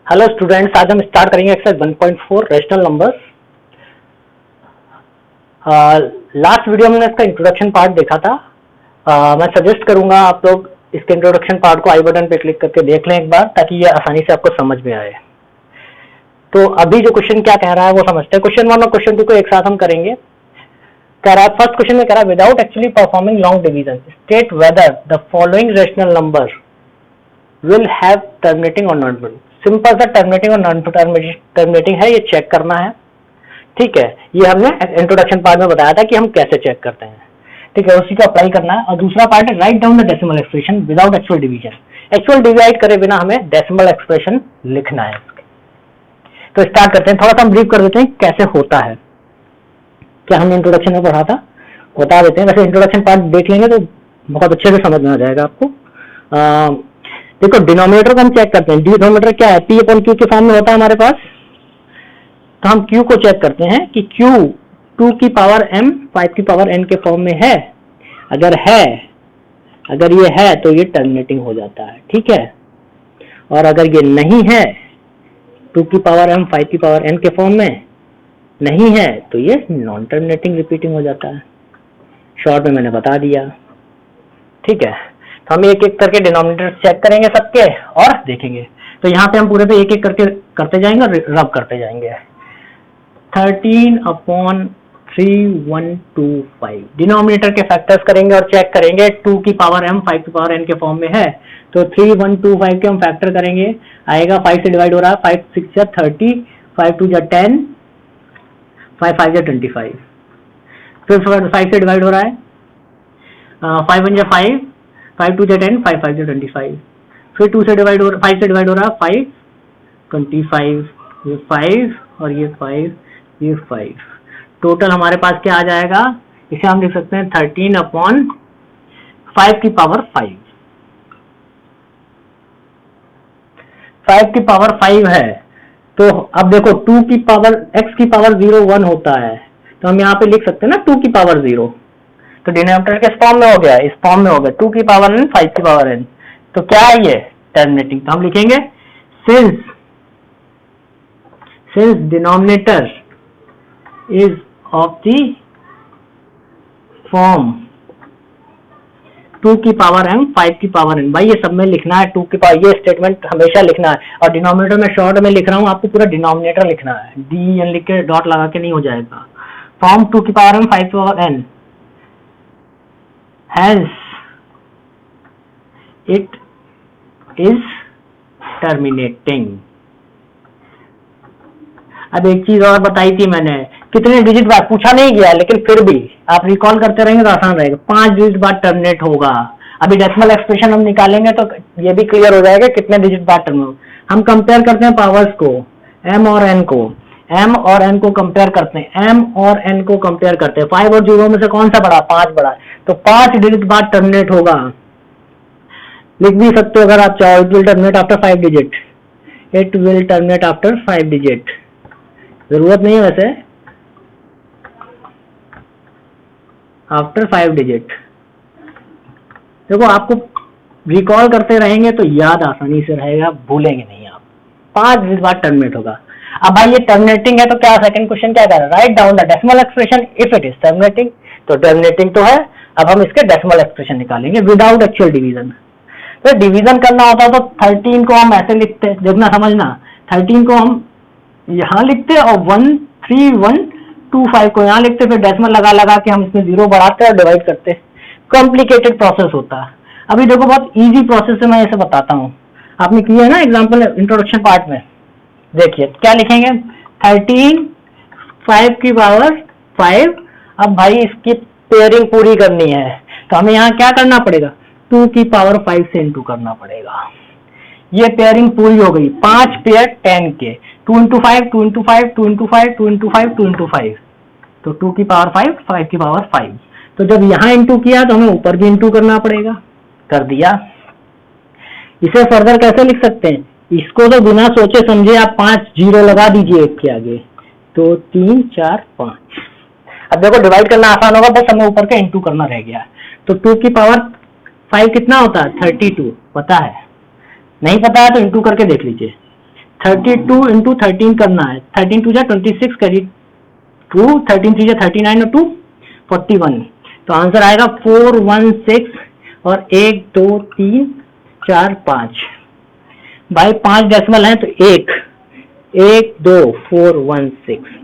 Hello students, आज हम start करेंगे exercise 1.4 rational numbers. Last video में हमने इसका इंट्रोडक्शन पार्ट देखा था। मैं सजेस्ट करूंगा आप लोग इसके इंट्रोडक्शन पार्ट को आई बटन पे क्लिक करके देख लें एक बार, ताकि ये आसानी से आपको समझ में आए। तो अभी जो क्वेश्चन क्या कह रहा है वो समझते हैं। क्वेश्चन 1 और क्वेश्चन 2 को एक साथ हम करेंगे। कह रहा है, फर्स्ट क्वेश्चन में कह रहा है, without actually performing long division state whether the following rational number will have terminating और नॉन टर्मिनेटिंग। सिंपल सा टर्मिनेटिंग और नॉन टर्मिनेटिंग है, ये चेक करना है। ठीक है, ये हमने इंट्रोडक्शन पार्ट में बताया था कि हम कैसे चेक करते हैं। ठीक है, उसी को अप्लाई करना है। और दूसरा पार्ट है, write down the decimal expression without actual division. Actual divide करे बिना हमें डेसिमल एक्सप्रेशन लिखना है। तो स्टार्ट करते हैं। थोड़ा सा हम ब्रीफ कर देते हैं कैसे होता है। क्या हमने इंट्रोडक्शन में पढ़ा था बता देते हैं। वैसे इंट्रोडक्शन पार्ट देख लेंगे तो बहुत अच्छे से समझ में आ जाएगा आपको। देखो, डिनोमिनेटर को हम चेक करते हैं। डिनोमिनेटर क्या है? पी अपॉन क्यू के फॉर्म में होता है हमारे पास। तो हम क्यू को चेक करते हैं कि क्यू 2 की पावर m 5 की पावर n के फॉर्म में है। अगर ये है तो ये टर्मिनेटिंग हो जाता है। ठीक है, और अगर ये नहीं है, 2 की पावर m 5 की पावर n के फॉर्म में नहीं है, तो ये नॉन टर्मिनेटिंग रिपीटिंग हो जाता है। शॉर्ट में मैंने बता दिया। ठीक है, तो हम एक एक करके डिनोमिनेटर चेक करेंगे सबके और देखेंगे। तो यहाँ पे हम पूरे पे एक एक करके करते जाएंगे और रब करते जाएंगे। 13/3125 डिनोमिनेटर के फैक्टर्स करेंगे और चेक करेंगे। 2 की पावर m 5 की पावर n के फॉर्म में है, तो 3125 के हम फैक्टर करेंगे। आएगा 5 से डिवाइड हो रहा है, 5 6 30, 5 2 10, 5 5 25। फिर 5 से डिवाइड हो रहा है, 5 1 5, 5 2 10, 5 5 25। फिर 2 से डिवाइड हो 5 से डिवाइड हो रहा है, 5 25, ये 5 और ये 5, ये 5। टोटल हमारे पास क्या आ जाएगा? इसे हम लिख सकते हैं 13/5 की पावर 5। 5 की पावर 5 है। तो अब देखो, 2 की पावर x की पावर 0 1 होता है, तो हम यहाँ पे लिख सकते हैं ना 2 की पावर 0। तो डिनोमिनेटर किस फॉर्म में हो गया? इस फॉर्म में हो गया, 2 की पावर n 5 की पावर n। तो क्या है ये? टर्मिनेटिंग। तो हम लिखेंगे since denominator is of the form 2 की पावर m 5 की पावर n। भाई ये सब में लिखना है 2 की पावर, ये स्टेटमेंट हमेशा लिखना है। और डिनोमिनेटर में शॉर्ट में लिख रहा हूँ, आपको पूरा डिनोमिनेटर लिखना है। डी एन लिख के डॉट लगा के नहीं हो जाएगा। फॉर्म 2 की पावर m 5 की power n, hence it is terminating। अब एक चीज और बताई थी मैंने, कितने डिजिट बाद पूछा नहीं गया, लेकिन फिर भी आप रिकॉल करते रहेंगे तो आसान रहेगा। 5 डिजिट बाद टर्मिनेट होगा। अभी डेसिमल एक्सप्रेशन हम निकालेंगे तो ये भी क्लियर हो जाएगा कितने डिजिट बाद टर्मिनेट। हम कंपेयर करते हैं पावर्स को, m और n को। m और n को कंपेयर करते हैं, m और n को कंपेयर करते हैं। 5 और 0 में से कौन सा बड़ा? 5 बड़ा। तो 5 डिजिट बाद टर्मिनेट होगा। लिख भी सकते हो अगर आप चाहो, it will terminate after 5 digit. It will terminate after 5 digit. जरूरत नहीं है वैसे, आफ्टर 5 डिजिट। देखो, आपको रिकॉल करते रहेंगे तो याद आसानी से रहेगा, भूलेंगे नहीं आप। 5 डिजिट बाद टर्मिनेट होगा। अब भाई ये टर्मिनेटिंग है तो क्या सेकंड क्वेश्चन क्या कह रहा है? Write down the decimal expression if it is terminating. तो टर्मिनेटिंग तो है, अब हम इसके डेसिमल एक्सप्रेशन निकालेंगे विदाउट एक्चुअल डिवीजन। तो डिवीजन करना होता तो 13 को हम ऐसे लिखते, देखना समझना, 13 को हम यहाँ लिखते और 13125 को यहाँ लिखते, फिर डेसिमल लगा लगा के हम इसमें 0 बढ़ाते और डिवाइड करते। कॉम्प्लिकेटेड प्रोसेस होता है। अभी देखो, बहुत इजी प्रोसेस से मैं इसे बताता हूँ। आपने किया है ना एग्जाम्पल इंट्रोडक्शन पार्ट में। देखिए क्या लिखेंगे, 13 5 की पावर 5। अब भाई इसकी पेयरिंग पूरी करनी है, तो हमें यहाँ क्या करना पड़ेगा? 2 की पावर 5 से इंटू करना पड़ेगा। ये पेयरिंग पूरी हो गई। 5 पेयर 10 के, 2 into 5, 2 into 5, 2 into 5, 2 into 5, 2 into 5। तो 2 की पावर 5, 5 की पावर 5। तो जब यहाँ इंटू किया तो हमें ऊपर भी इंटू करना पड़ेगा। कर दिया। इसे फर्दर कैसे लिख सकते हैं? इसको तो बिना सोचे समझे आप 5 0 लगा दीजिए एक के आगे, तो 3 4 5। अब देखो, डिवाइड करना आसान होगा, बस हमें ऊपर का इंटू करना रह गया। तो 2 की पावर 5 कितना होता है? 32। पता है? नहीं पता है तो इंटू करके देख लीजिए। 32 इंटू 13 करना है। 13 टू जा 26 करी 2, 13 3 जा 39 और 2 41। तो आंसर आएगा 416 और 1 2 3 4 5 भाई 5 डेसिमल है तो 1 1 2 416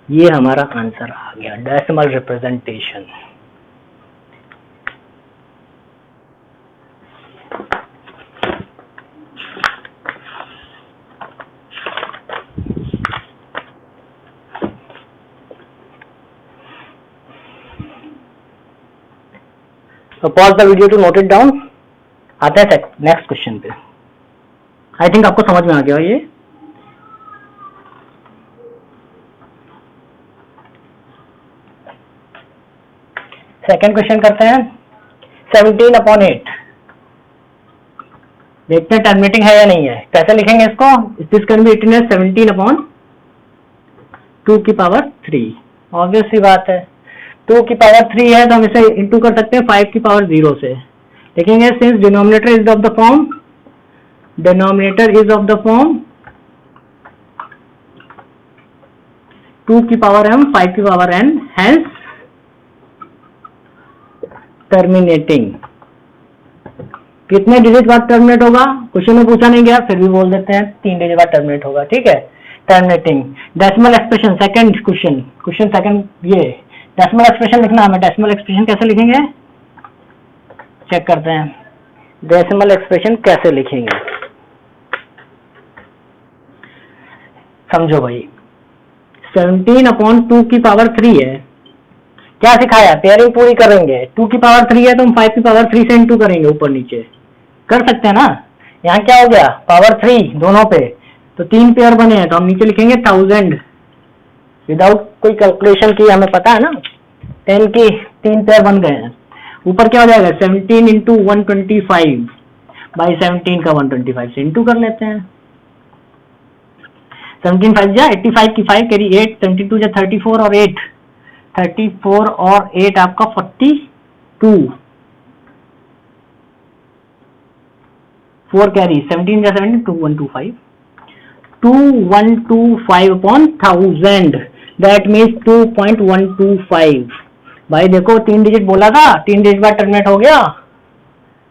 ये हमारा आंसर आ गया decimal representation. So pause the video to note it down। आते हैं नेक्स्ट क्वेश्चन पे। आई थिंक आपको समझ में आ गया ये। सेकेंड क्वेश्चन करते हैं 17/8। देखते हैं टर्मिनेटिंग है या नहीं है। कैसे लिखेंगे इसको? This can be written as 17/2 की पावर 3। ऑब्वियस सी बात है 2 की पावर 3 है तो हम इसे इंटू कर सकते हैं 5 की पावर 0 से। लिखेंगे since denominator is of the form 2 की पावर m 5 की पावर n हेंस टर्मिनेटिंग। कितने डिजिट बाद टर्मिनेट होगा? क्वेश्चन में पूछा नहीं गया फिर भी बोल देते हैं 3 डिजिट बाद टर्मिनेट होगा। ठीक है, terminating decimal expression. Second question second ये डेसिमल एक्सप्रेशन लिखना हमें। डेसिमल एक्सप्रेशन कैसे लिखेंगे चेक करते हैं। डेसिमल एक्सप्रेशन कैसे लिखेंगे समझो भाई। 17/2 की पावर 3 है। क्या सिखाया? पेयरिंग पूरी करेंगे। 2 की पावर 3 है तो हम 5 की पावर 3 से इंटू करेंगे। ऊपर नीचे कर सकते हैं ना। यहाँ क्या हो गया पावर 3 दोनों पे तो 3 पेयर बने हैं तो हम नीचे लिखेंगे 1000 विदाउट कोई कैलकुलेशन की। हमें पता है ना 10 की 3 पेयर बन गए हैं। ऊपर क्या हो जाएगा 17 इंटू 125 बाई 17 का 125 से इंटू कर लेते हैं। 17 5 जा 85 की 5 कैरी 8 72 जा 34 और 8 34 और 8 आपका 42 4 कैरी 17 जा 17 2125 2125 अपॉन 1000 दैट मीन्स 2.125। भाई देखो 3 डिजिट बोला था 3 डिजिट बाद टर्मिनेट हो गया।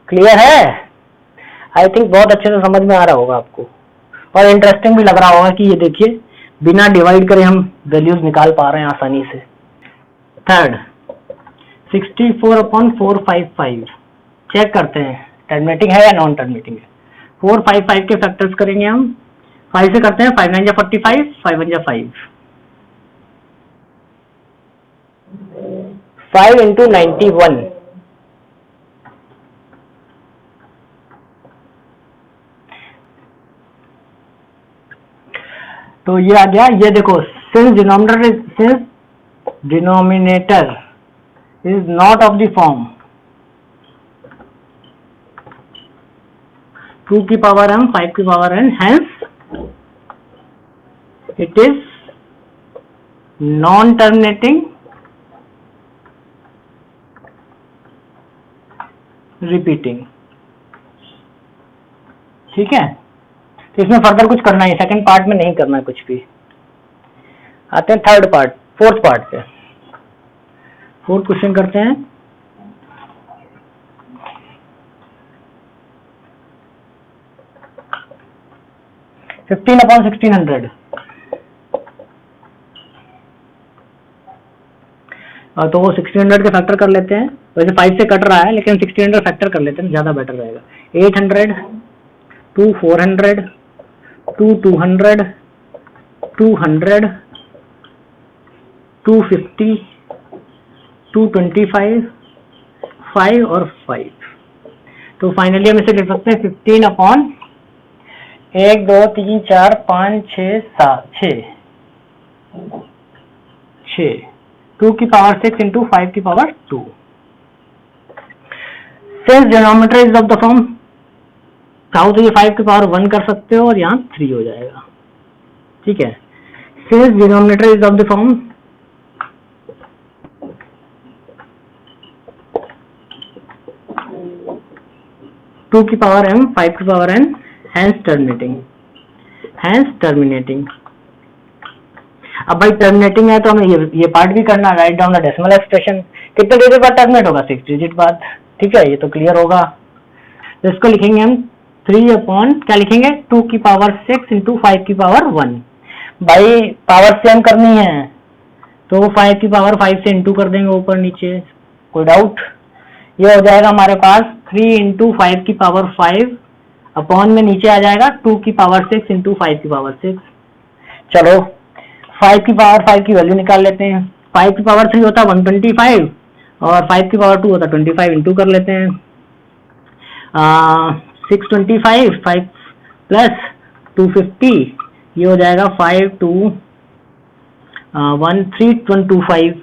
क्लियर है? आई थिंक बहुत अच्छे से समझ में आ रहा होगा आपको और इंटरेस्टिंग भी लग रहा होगा कि ये देखिए बिना डिवाइड करे हम वैल्यूज निकाल पा रहे हैं आसानी से। थर्ड 64/455 चेक करते हैं टर्मिनेटिंग है या नॉन टर्मिनेटिंग है। 455 के फैक्टर्स करेंगे हम। 5 से करते हैं 5 9 जा 45 5 1 जा 5 5 इंटू 91 तो ये आ गया। ये देखो since denominator is not of the form 2 की पावर m 5 की power n hence it is non terminating repeating. ठीक है, तो इसमें फर्दर कुछ करना है सेकंड पार्ट में नहीं करना है कुछ भी। आते हैं फोर्थ पार्ट पे। फोर्थ क्वेश्चन करते हैं। फिफ्टीन अपॉन 1600 तो वो 1600 के फैक्टर कर लेते हैं। वैसे 5 से कट रहा है लेकिन 1600 फैक्टर कर लेते हैं ज्यादा बेटर रहेगा। 800 2 400 2 200 200 250 225 5 और 5 तो फाइनली हम इसे लिख सकते हैं 15 अपॉन 1 2 3 4 5 6 7 6 2 की पावर 6 इंटू 5 की power 2। Since denominator is of the form चाहो तो ये 5 की पावर 1 कर सकते हो और यहाँ 3 हो जाएगा। ठीक है, since denominator is of the form 2 की पावर m 5 की power n hence terminating. Hence terminating. अब भाई टर्मिनेटिंग है तो हमें ये पार्ट भी करना, write down the decimal expression. कितने डिजिट बाद टर्मिनेट होगा? 6 डिजिट बाद। ठीक है, ये तो क्लियर होगा। तो इसको लिखेंगे हम 3 अपॉन क्या लिखेंगे 2 की पावर 6 इंटू 5 की पावर 1। भाई पावर सेम करनी है तो 5 की पावर 5 से इंटू कर देंगे ऊपर नीचे, कोई डाउट? ये हो जाएगा हमारे पास 3 इंटू 5 की पावर 5 अपॉन में नीचे आ जाएगा 2 की पावर 6 इंटू 5 की पावर 6। चलो 5 की पावर 5 की वैल्यू निकाल लेते हैं। 5 की पावर 3 होता है 125 और 5 की पावर 2 होता है 25, इंटू कर लेते हैं। 625 5 प्लस 250, ये हो जाएगा 5 2 13125।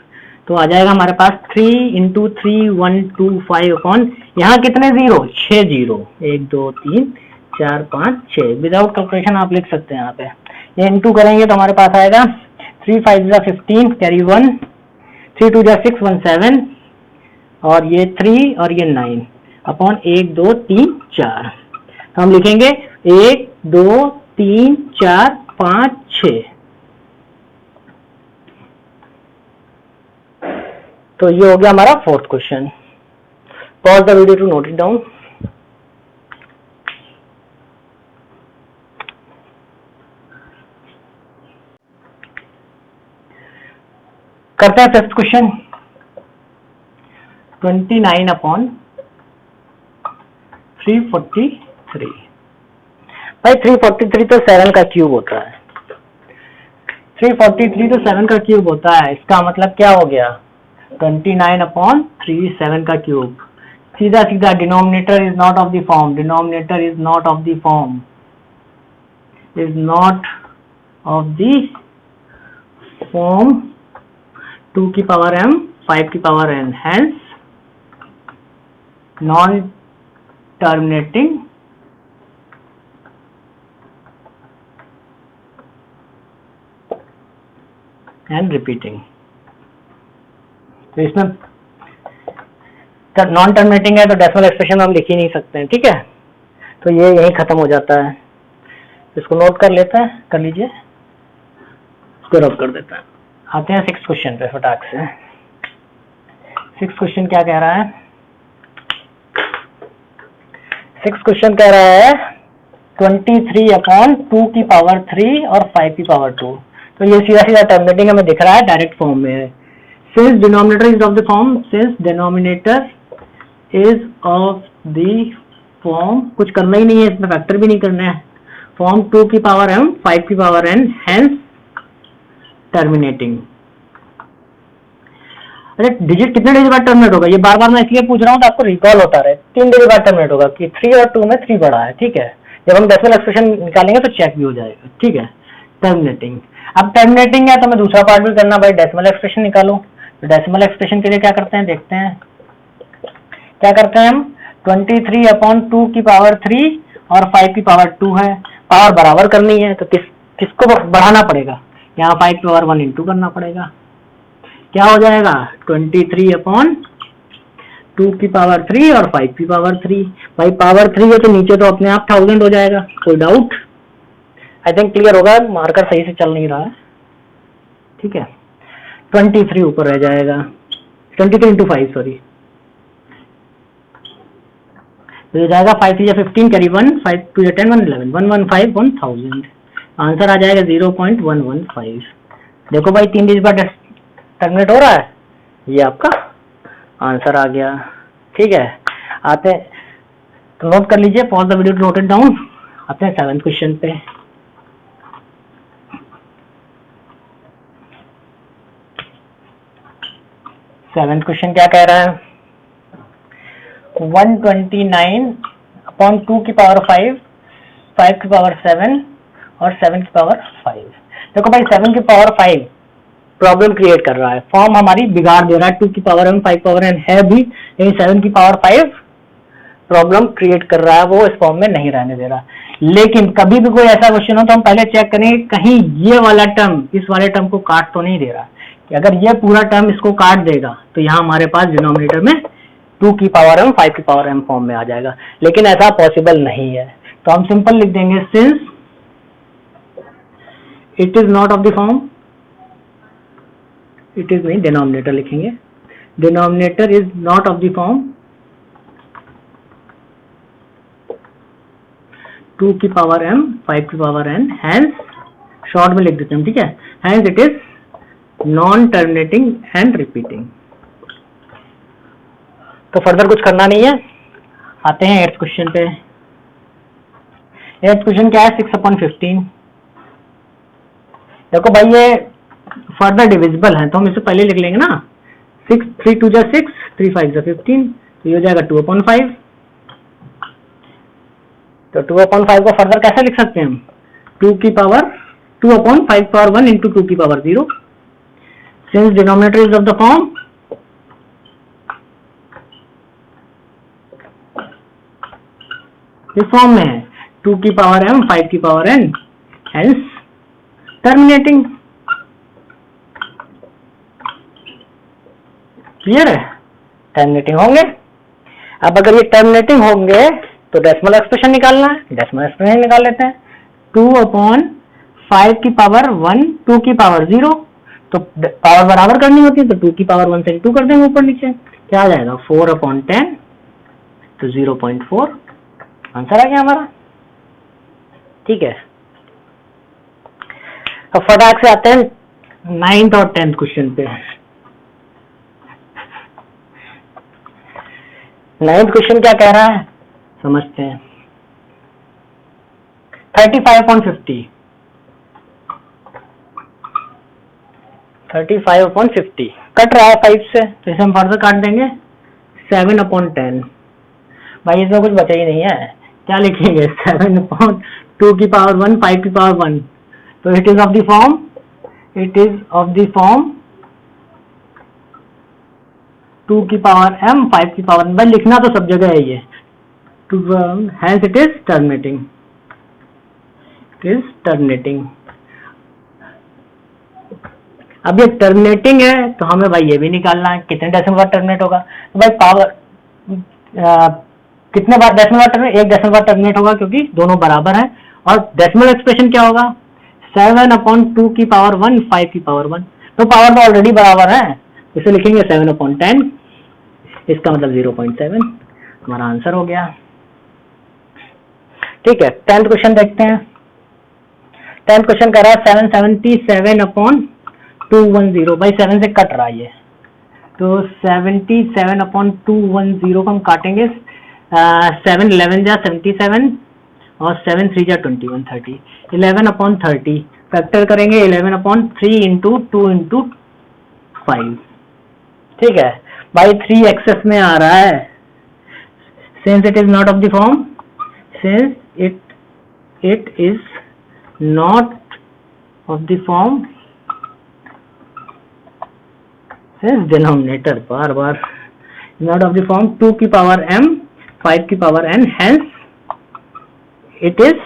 तो आ जाएगा हमारे पास 3 इंटू 3125 अपॉन यहाँ कितने जीरो? 6 जीरो, 1 2 3 4 5 6। विदाउट कैलकुलेशन आप लिख सकते हैं यहाँ पे। ये इंटू करेंगे तो हमारे पास आएगा 3 5 15 कैरी 1, 3 2 6 1 7 और ये 3 और ये 9 अपॉन 1 2 3 4। तो हम लिखेंगे 1 2 3 4 5 6। तो ये हो गया हमारा fourth question. Pause the video to note it down. करते हैं फिफ्थ क्वेश्चन। 29 अपॉन 343। भाई 343 तो 7 का क्यूब होता है। 343 तो 7 का क्यूब होता है, इसका मतलब क्या हो गया? 29 अपॉन 3 7 का क्यूब। सीधा सीधा denominator is not of the form, denominator is not of the form, is not of the form 2 की पावर m 5 की power n, hence non terminating and repeating. तो इसमें नॉन टर्मिनेटिंग है तो डेसिमल एक्सप्रेशन हम लिख ही नहीं सकते हैं। ठीक है, तो ये यही खत्म हो जाता है। इसको नोट कर लेते हैं, कर लीजिए, इसको रब कर देते हैं। आते हैं 6th क्वेश्चन पे फटाक से। 6th क्वेश्चन क्या कह रहा है? 6th क्वेश्चन कह रहा है 23 अपॉन 2 की पावर 3 और 5 की पावर 2। तो ये सीधा सीधा टर्मिनेटिंग हमें दिख रहा है, डायरेक्ट फॉर्म में है। Since denominator is of the form, since denominator is of the form, कुछ करना ही नहीं है इसमें, फैक्टर भी नहीं करना है। फॉर्म 2 की पावर m 5 की पावर n, hence टर्मिनेटिंग। अरे डिजिट कितने डिजिट बाद टर्मिनेट होगा? ये बार बार मैं इसलिए पूछ रहा हूँ तो आपको रिकॉल होता रहे। 3 डिजिट बाद टर्मिनेट होगा कि 3 और 2 में 3 बड़ा है। ठीक है, जब हम डेसिमल एक्सप्रेशन निकालेंगे तो चेक भी हो जाएगा। ठीक है, टर्मिनेटिंग। अब टर्मिनेटिंग है तो मैं दूसरा पार्ट भी करना, भाई डेसिमल एक्सप्रेशन निकालो। तो डेसिमल एक्सप्रेशन के लिए क्या करते हैं, देखते हैं क्या करते हैं हम। 23 अपॉन 2 की पावर 3 और 5 की पावर 2 है, पावर बराबर करनी है तो किसको बढ़ाना पड़ेगा? यहाँ 5 की पावर 1 इंटू करना पड़ेगा। क्या हो जाएगा? 23 अपॉन 2 की पावर 3 और 5 की पावर 3। भाई पावर 3 है तो नीचे तो अपने आप 1000 हो जाएगा, कोई डाउट? आई थिंक क्लियर होगा, मार्कर सही से चल नहीं रहा है। ठीक है, 23 ऊपर रह जाएगा, 23 इंटू 5 सॉरी, तो ये जाएगा 5 3 15 कैरी 1, 5 2 10 1 11 115 1000। आंसर आ जाएगा 0.115। देखो भाई 3 डिजिट बाद टर्मिनेट हो रहा है, ये आपका आंसर आ गया। ठीक है, आते तो नोट कर लीजिए, pause the video to note it down. आते हैं 7th क्वेश्चन पे। 7th क्वेश्चन क्या कह रहा है? 129 अपॉन 2 की पावर 5, 5 की पावर 7 और 7 की पावर 5। देखो भाई 7 की पावर 5 प्रॉब्लम क्रिएट कर रहा है, फॉर्म हमारी बिगाड़ दे रहा है। 2 की पावर m 5 पावर n है भी, लेकिन 7 की पावर 5 प्रॉब्लम क्रिएट कर रहा है, वो इस फॉर्म में नहीं रहने दे रहा। लेकिन कभी भी कोई ऐसा क्वेश्चन हो तो हम पहले चेक करेंगे कहीं ये वाला टर्म इस वाले टर्म को काट तो नहीं दे रहा। कि अगर ये पूरा टर्म इसको काट देगा तो यहाँ हमारे पास डिनोमिनेटर में 2 की पावर m 5 की पावर m फॉर्म में आ जाएगा, लेकिन ऐसा पॉसिबल नहीं है। तो हम सिंपल लिख देंगे since it is not of the form, it is नहीं, डिनोमिनेटर लिखेंगे, denominator is not of the form 2 की पावर m 5 की पावर n, हैंस शॉर्ट में लिख देते हैं, ठीक है, hence it is non terminating and repeating. तो फर्दर कुछ करना नहीं है, आते हैं 8th क्वेश्चन पे। 8th क्वेश्चन क्या है, 6/15। देखो भाई ये फर्दर डिविजिबल है तो हम इसे पहले लिख लेंगे ना, 6 3 2 6 3 5 15, तो ये हो जाएगा 2/5। तो 2/5 को फर्दर कैसे लिख सकते हैं हम, 2/5 पावर 1 इंटू 2 की power 0, since denominator is of the form इस फॉर्म में है 2 की पावर m 5 की power n, hence terminating. Clear है, टर्मिनेटिंग होंगे। अब अगर ये टर्मिनेटिंग होंगे तो डेसिमल एक्सप्रेशन निकालना है, डेसिमल एक्सप्रेशन निकाल लेते हैं। 2/5 की पावर 1 2 की पावर 0, तो पावर बराबर करनी होती है तो 2 की पावर 1 से 2 कर देंगे ऊपर नीचे, क्या आ जाएगा 4/10, तो 0.4 आंसर आ गया हमारा। ठीक है, अब फटाक से आते हैं 9th और 10th क्वेश्चन पे। 9th क्वेश्चन क्या कह रहा है समझते हैं। 35/50, 35/50 कट रहा है 5 से, तो इसे हम फर्दर काट देंगे 7/10। भाई इसमें कुछ बचा ही नहीं है, क्या लिखेंगे 7/2 की पावर 1 5 की पावर 1, तो it is of the form, it is of the form 2 की पावर m 5 की पावर, भाई लिखना तो सब जगह है ये, hence it is terminating, it is terminating। अब ये टर्मिनेटिंग है तो हमें भाई ये भी निकालना है कितने डेसिमल बार टर्मिनेट होगा। तो भाई पावर कितने बार डेसिमल बार टर्मिनेट, 1 डेसिमल बार टर्मिनेट होगा क्योंकि दोनों बराबर है। और डेसिमल एक्सप्रेशन क्या होगा 7/2 की पावर 1 5 की पावर 1, तो पावर तो ऑलरेडी बराबर है, इसे लिखेंगे 7/10, इसका मतलब 0.7, हमारा आंसर हो गया। ठीक है, 10th क्वेश्चन देखते हैं। 10th क्वेश्चन कर रहा है 777/210, भाई 7 से कट रहा है ये, तो 77/210 को हम काटेंगे, 7 11 जा 77 और 7 3 जा 21 30, 11/30 फैक्टर करेंगे 11/3 इंटू 2 इंटू 5। ठीक है भाई 3 एक्सेस में आ रहा है, since it is not of the form, since it is not of the form, since denominator bar bar not of the form 2 की पावर m 5 की power n, hence it is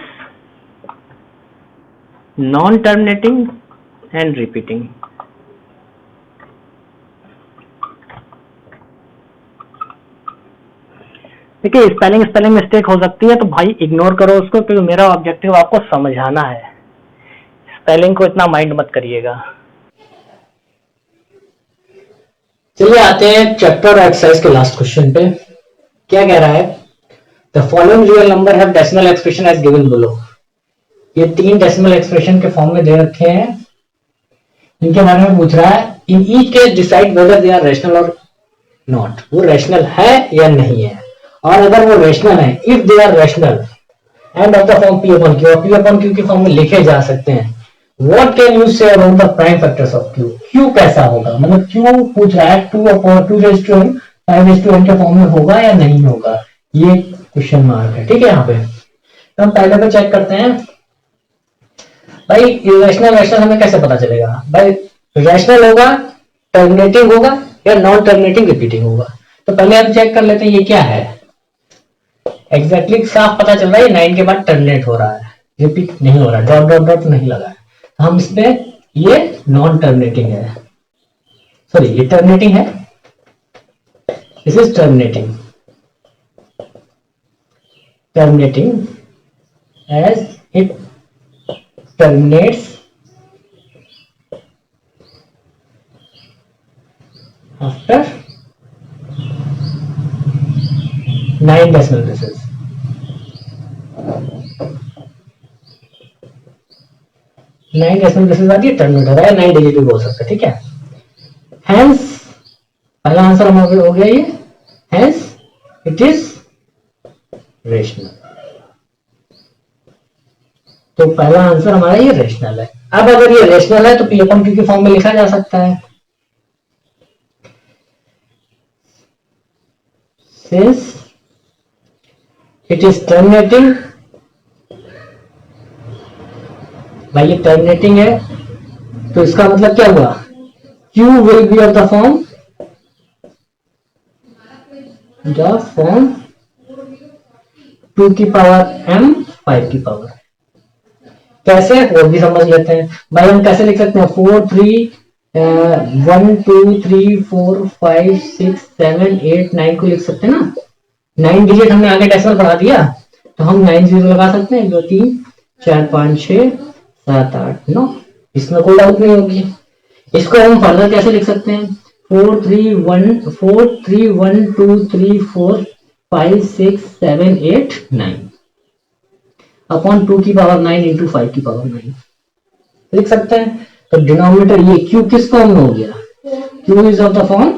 non terminating and repeating। देखिए spelling mistake हो सकती है तो भाई ignore करो उसको, क्योंकि मेरा ऑब्जेक्टिव आपको समझाना है, स्पेलिंग को इतना माइंड मत करिएगा। चलिए आते हैं चैप्टर और एक्सरसाइज के लास्ट क्वेश्चन पे। क्या कह रहा है, the following real number have decimal expression as given below. ये 3 डेसिमल एक्सप्रेशन के फॉर्म में दे रखे हैं, इनके बारे में पूछ रहा है। In each case decide whether they are rational or not, वो रैशनल है या नहीं है, और अगर वो रैशनल है, if they are rational and of the form p upon q, p upon q के फॉर्म में लिखे जा सकते हैं। What can you say about the prime factors of q, q कैसा होगा, मतलब q पूछ रहा है 2/2n 5n के फॉर्म में होगा या नहीं होगा, ये क्वेश्चन मार्क है। ठीक है, यहाँ पे तो हम पहले पे चेक करते हैं भाई रैशनल हमें कैसे पता चलेगा। भाई रैशनल होगा, टर्मिनेटिंग होगा या नॉन टर्मिनेटिंग रिपीटिंग होगा। तो पहले हम चेक कर लेते हैं ये क्या है। एग्जैक्टली साफ पता चल रहा है 9 के बाद टर्मिनेट हो रहा है, रिपीट नहीं हो रहा, डॉट डॉट डॉट नहीं लगा है, तो हम इसमें ये नॉन टर्मिनेटिंग है, सॉरी ये टर्मिनेटिंग है, this is terminating as it terminates after 9 decimal places. 9 decimal places आती है, टर्मिनेट हो रहा है, 9 डिजिट भी बोल सकते हैं, ठीक है। हेंस पहला आंसर हमारा हो गया ये, हेंस इट इज रेशनल। तो पहला आंसर हमारा ये रेशनल है। अब अगर ये रेशनल है तो पी अपॉन क्यू के फॉर्म में लिखा जा सकता है, सिंस इट इज टर्मिनेटिंग, भाई ये टर्मिनेटिंग है तो इसका मतलब क्या हुआ, Q will be of the form 2 की पावर m 5 की पावर। कैसे वो भी समझ लेते हैं भाई, हम कैसे लिख सकते हैं, 4 3 1 2 3 4 5 6 7 8 9 को लिख सकते हैं ना। 9 डिजिट हमने आगे डेसिमल बढ़ा दिया तो हम 9 जीरो लगा सकते हैं, 2 3 4 5 6 7 8 9, इसमें कोई डाउट नहीं होगी। इसको हम फर्दर कैसे लिख सकते हैं, 4 3 1 2 3 4 5 6 7 8 9 अपॉन 2 की पावर 9 इंटू 5 की पावर 9 लिख सकते हैं। तो डिनोमिनेटर ये Q किस फॉर्म में हो गया, Q is of the form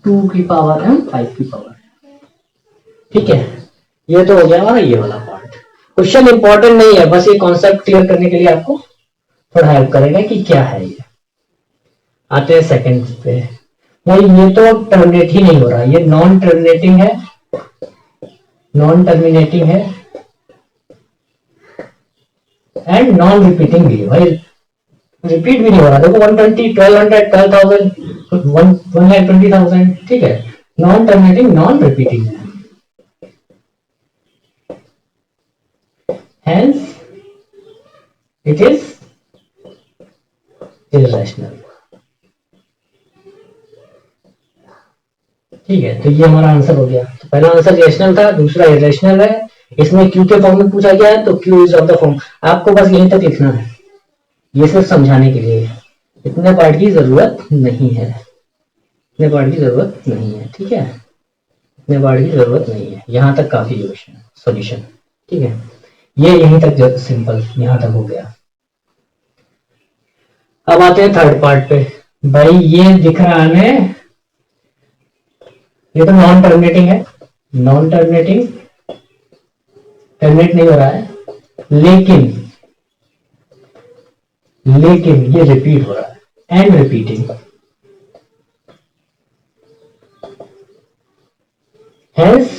2 की पावर m 5 की पावर, ठीक है। ये तो हो गया हमारा ये वाला पार्ट। क्वेश्चन इंपॉर्टेंट नहीं है, बस ये कॉन्सेप्ट क्लियर करने के लिए आपको थोड़ा हेल्प करेगा कि क्या है ये। आते हैं सेकंड पे, भाई ये तो टर्मिनेट ही नहीं हो रहा, ये नॉन टर्मिनेटिंग है, नॉन टर्मिनेटिंग है एंड नॉन रिपीटिंग भी है। भाई रिपीट भी नहीं हो रहा, देखो 120 1200 12000 1,20,000, ठीक है। नॉन टर्मिनेटिंग नॉन रिपीटिंग है, hence it is irrational, ठीक है। तो ये हमारा आंसर हो गया। तो पहला आंसर रेशनल था, दूसरा इरेशनल है। इसमें क्यू के फॉर्म में पूछा गया है तो Q is of the form. आपको बस यहीं तक लिखना है, ये सिर्फ समझाने के लिए, इतने पार्ट की जरूरत नहीं है, इतने पार्ट की जरूरत नहीं है, ठीक है। इतने पार्ट की जरूरत नहीं है, यहां तक काफी सॉल्यूशन, ठीक है। ये यहीं तक सिंपल, यहां तक हो गया। अब आते हैं थर्ड पार्ट पे। भाई ये दिख रहा है, ये तो नॉन टर्मिनेटिंग है, नॉन टर्मिनेटिंग, टर्मिनेट नहीं हो रहा है, लेकिन ये रिपीट हो रहा है, and repeating, hence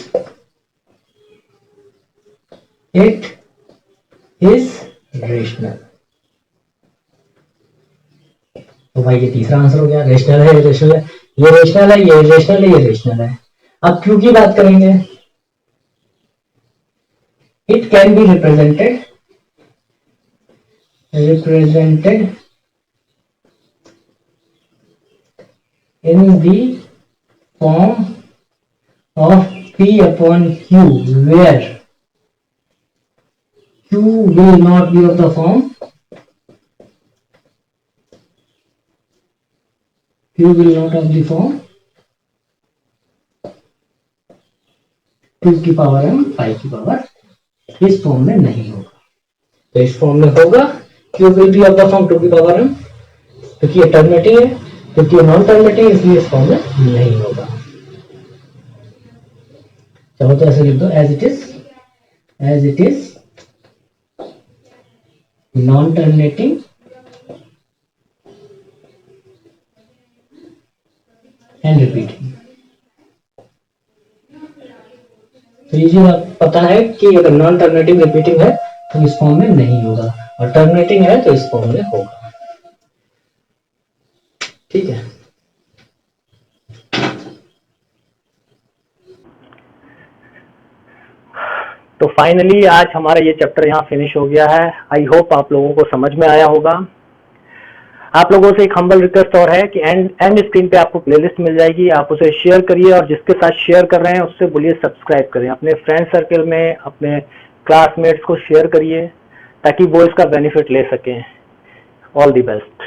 it is rational। तो भाई ये तीसरा आंसर हो गया, रेशनल है, इरेशनल है, ये रेशनल है, ये इरेशनल है, ये रेशनल है। अब क्यू की बात करेंगे, it can be represented in the form of P upon Q, where Q will not be of the form, Q will not of the form 2 की पावर m 5 की पावर, इस फॉर्म में नहीं होगा। तो इस फॉर्म में होगा Q will be of the form 2 की पावर m, क्योंकि ये टर्मिनेटिंग है, क्योंकि ये नॉन टर्मिनेटिंग, इसलिए इस फॉर्म में नहीं होगा। चलो तो ऐसे लिख दो, as it is non terminating and repeating. तो ये जो पता है कि अगर नॉन टर्मिनेटिंग रिपीटिंग है तो इस फॉर्म में नहीं होगा, और टर्मिनेटिंग है तो इस फॉर्म में होगा, ठीक है। तो फाइनली आज हमारा ये चैप्टर यहाँ फिनिश हो गया है। आई होप आप लोगों को समझ में आया होगा। आप लोगों से एक हम्बल रिक्वेस्ट और है कि एंड स्क्रीन पे आपको प्लेलिस्ट मिल जाएगी, आप उसे शेयर करिए, और जिसके साथ शेयर कर रहे हैं उससे बोलिए सब्सक्राइब करें, अपने फ्रेंड सर्कल में अपने क्लासमेट्स को शेयर करिए ताकि वो इसका बेनिफिट ले सकें। All the best.